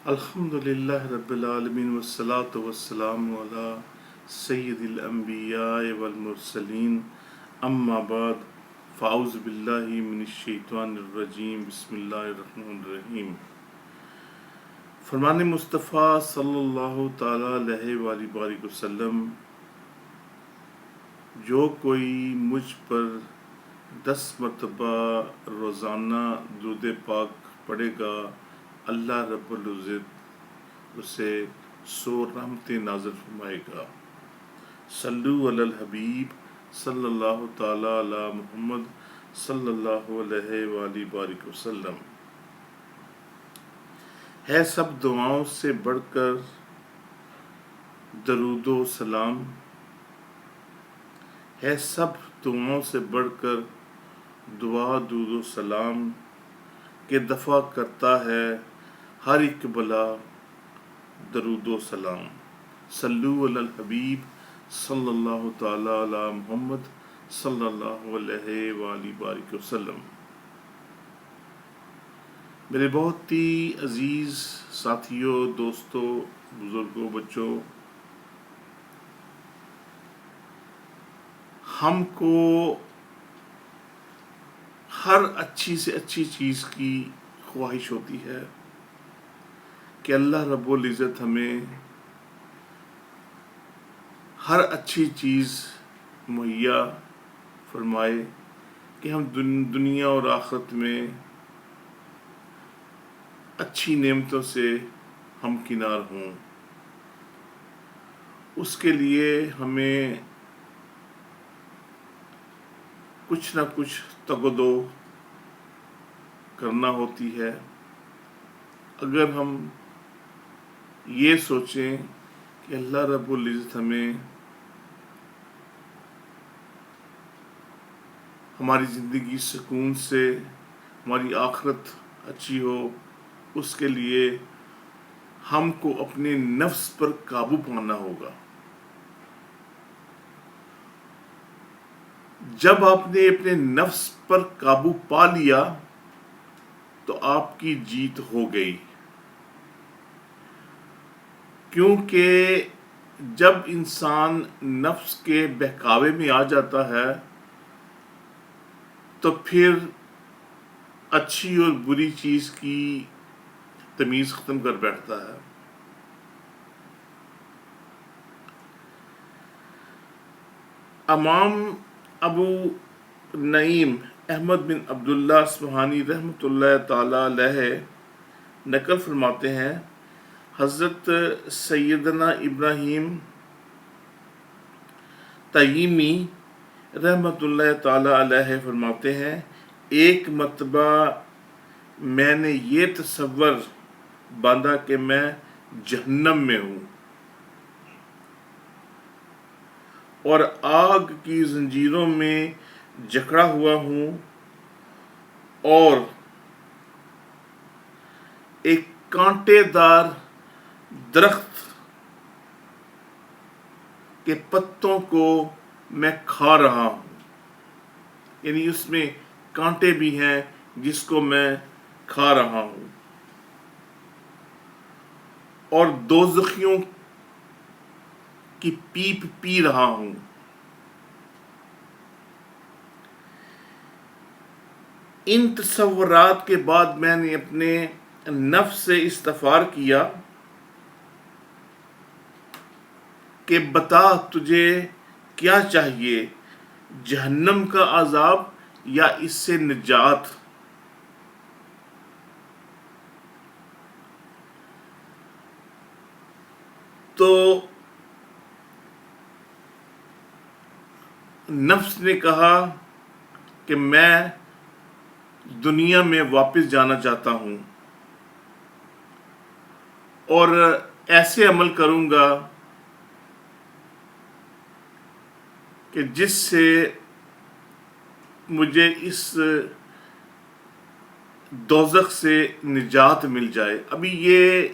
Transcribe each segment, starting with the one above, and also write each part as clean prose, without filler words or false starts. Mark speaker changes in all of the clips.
Speaker 1: الحمدللہ رب العالمین والصلاة والسلام علی سید الانبیاء والمرسلین اما بعد فاعوذ باللہ من الشیطان الرجیم بسم اللہ الرحمن الرحیم۔ فرمان مصطفیٰ صلی اللہ تعالی علیہ وآلہ بارک وسلم، جو کوئی مجھ پر 10 مرتبہ روزانہ درود پاک پڑھے گا، اللہ رب العزت اسے 100 رحمتیں نازل فرمائے گا۔ صلو علی الحبیب صلی اللہ تعالی علی محمد صلی اللہ علیہ وآلہ بارک وسلم۔ ہے سب دعاؤں سے بڑھ کر درود و سلام، ہے سب دعاؤں سے بڑھ کر دعا درود و سلام، کہ دفع کرتا ہے ہر ایک بلا درود و سلام۔ صلو علی الحبیب صلی اللہ تعالی علی محمد صلی اللہ علیہ وآلہ بارک وسلم۔ میرے بہت ہی عزیز ساتھیوں، دوستوں، بزرگوں، بچوں، ہم کو ہر اچھی سے اچھی چیز کی خواہش ہوتی ہے کہ اللہ رب العزت ہمیں ہر اچھی چیز مہیا فرمائے، کہ ہم دنیا اور آخرت میں اچھی نعمتوں سے ہمکنار ہوں۔ اس کے لیے ہمیں کچھ نہ کچھ تگ و دو کرنا ہوتی ہے۔ اگر ہم یہ سوچیں کہ اللہ رب العزت ہمیں ہماری زندگی سکون سے، ہماری آخرت اچھی ہو، اس کے لیے ہم کو اپنے نفس پر قابو پانا ہوگا۔ جب آپ نے اپنے نفس پر قابو پا لیا تو آپ کی جیت ہو گئی، کیونکہ جب انسان نفس کے بہکاوے میں آ جاتا ہے تو پھر اچھی اور بری چیز کی تمیز ختم کر بیٹھتا ہے۔ امام ابو نعیم احمد بن عبداللہ اصفہانی رحمۃ اللہ تعالی علیہ نقل فرماتے ہیں، حضرت سیدنا ابراہیم تیمی رحمۃ اللہ تعالی علیہ فرماتے ہیں، ایک مرتبہ میں نے یہ تصور باندھا کہ میں جہنم میں ہوں اور آگ کی زنجیروں میں جکڑا ہوا ہوں، اور ایک کانٹے دار درخت کے پتوں کو میں کھا رہا ہوں، یعنی اس میں کانٹے بھی ہیں جس کو میں کھا رہا ہوں، اور دوزخیوں کی پیپ پی رہا ہوں۔ ان تصورات کے بعد میں نے اپنے نفس سے استغفار کیا کہ بتا تجھے کیا چاہیے، جہنم کا عذاب یا اس سے نجات؟ تو نفس نے کہا کہ میں دنیا میں واپس جانا چاہتا ہوں اور ایسے عمل کروں گا کہ جس سے مجھے اس دوزخ سے نجات مل جائے۔ ابھی یہ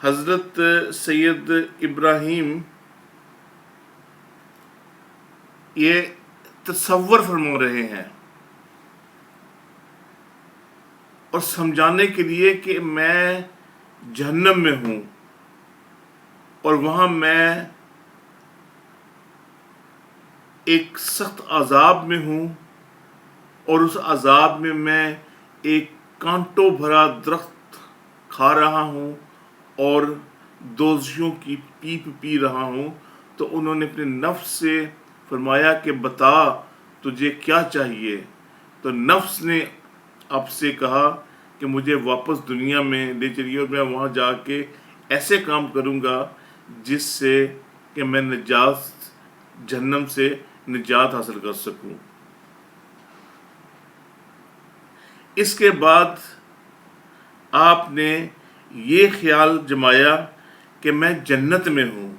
Speaker 1: حضرت سید ابراہیم یہ تصور فرما رہے ہیں اور سمجھانے کے لیے کہ میں جہنم میں ہوں اور وہاں میں ایک سخت عذاب میں ہوں، اور اس عذاب میں ایک کانٹوں بھرا درخت کھا رہا ہوں اور دوزیوں کی پیپ پی رہا ہوں۔ تو انہوں نے اپنے نفس سے فرمایا کہ بتا تجھے کیا چاہیے؟ تو نفس نے اب سے کہا کہ مجھے واپس دنیا میں لے چلیے اور میں وہاں جا کے ایسے کام کروں گا جس سے کہ میں جہنم سے نجات حاصل کر سکوں۔ اس کے بعد آپ نے یہ خیال جمایا کہ میں جنت میں ہوں،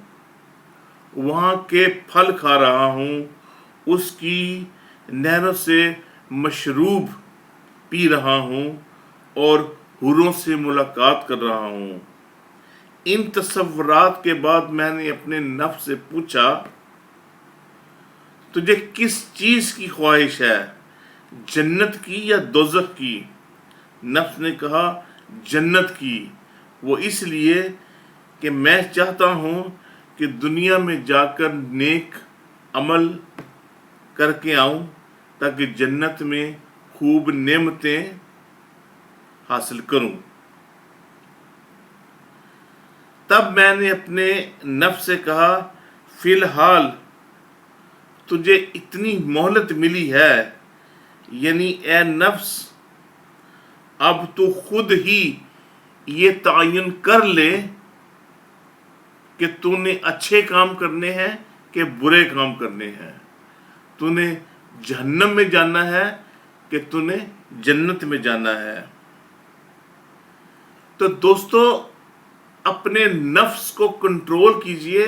Speaker 1: وہاں کے پھل کھا رہا ہوں، اس کی نہروں سے مشروب پی رہا ہوں اور حوروں سے ملاقات کر رہا ہوں۔ ان تصورات کے بعد میں نے اپنے نفس سے پوچھا تجھے کس چیز کی خواہش ہے، جنت کی یا دوزخ کی؟ نفس نے کہا جنت کی۔ وہ اس لیے کہ میں چاہتا ہوں کہ دنیا میں جا کر نیک عمل کر کے آؤں تاکہ جنت میں خوب نعمتیں حاصل کروں۔ تب میں نے اپنے نفس سے کہا فی الحال تجھے اتنی مہلت ملی ہے، یعنی اے نفس اب تو خود ہی یہ تعین کر لے کہ تو نے اچھے کام کرنے ہیں کہ برے کام کرنے ہیں، تو نے جہنم میں جانا ہے کہ تو نے جنت میں جانا ہے۔ تو دوستو اپنے نفس کو کنٹرول کیجئے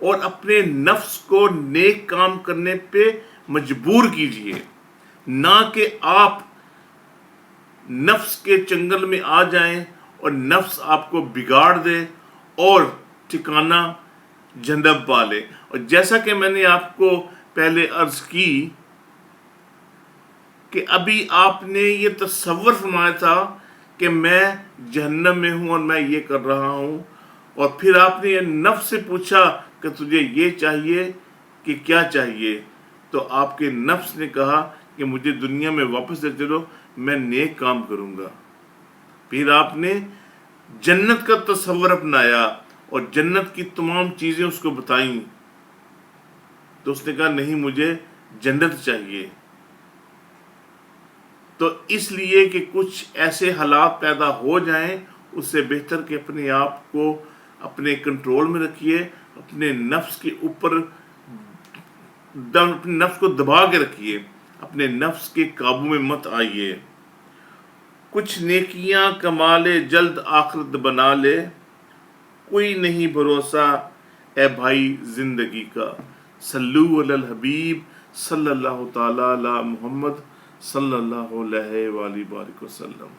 Speaker 1: اور اپنے نفس کو نیک کام کرنے پہ مجبور کیجئے، نہ کہ آپ نفس کے چنگل میں آ جائیں اور نفس آپ کو بگاڑ دے اور ٹھکانہ جہنم پا لے۔ اور جیسا کہ میں نے آپ کو پہلے عرض کی کہ ابھی آپ نے یہ تصور فرمایا تھا کہ میں جہنم میں ہوں اور میں یہ کر رہا ہوں، اور پھر آپ نے یہ نفس سے پوچھا کہ تجھے یہ چاہیے کہ کیا چاہیے؟ تو آپ کے نفس نے کہا کہ مجھے دنیا میں واپس لے چلو، میں نیک کام کروں گا۔ پھر آپ نے جنت کا تصور اپنایا اور جنت کی تمام چیزیں اس کو بتائیں، تو اس نے کہا نہیں مجھے جنت چاہیے۔ تو اس لیے کہ کچھ ایسے حالات پیدا ہو جائیں، اس سے بہتر کہ اپنے آپ کو اپنے کنٹرول میں رکھیے، اپنے نفس کے اوپر اپنے نفس کو دبا کے رکھیے، اپنے نفس کے قابو میں مت آئیے۔ کچھ نیکیاں کما لے جلد آخرت بنا لے، کوئی نہیں بھروسہ اے بھائی زندگی کا۔ صلو علی الحبیب صلی اللہ تعالی علی محمد صلی اللہ علیہ وآلہ وسلم۔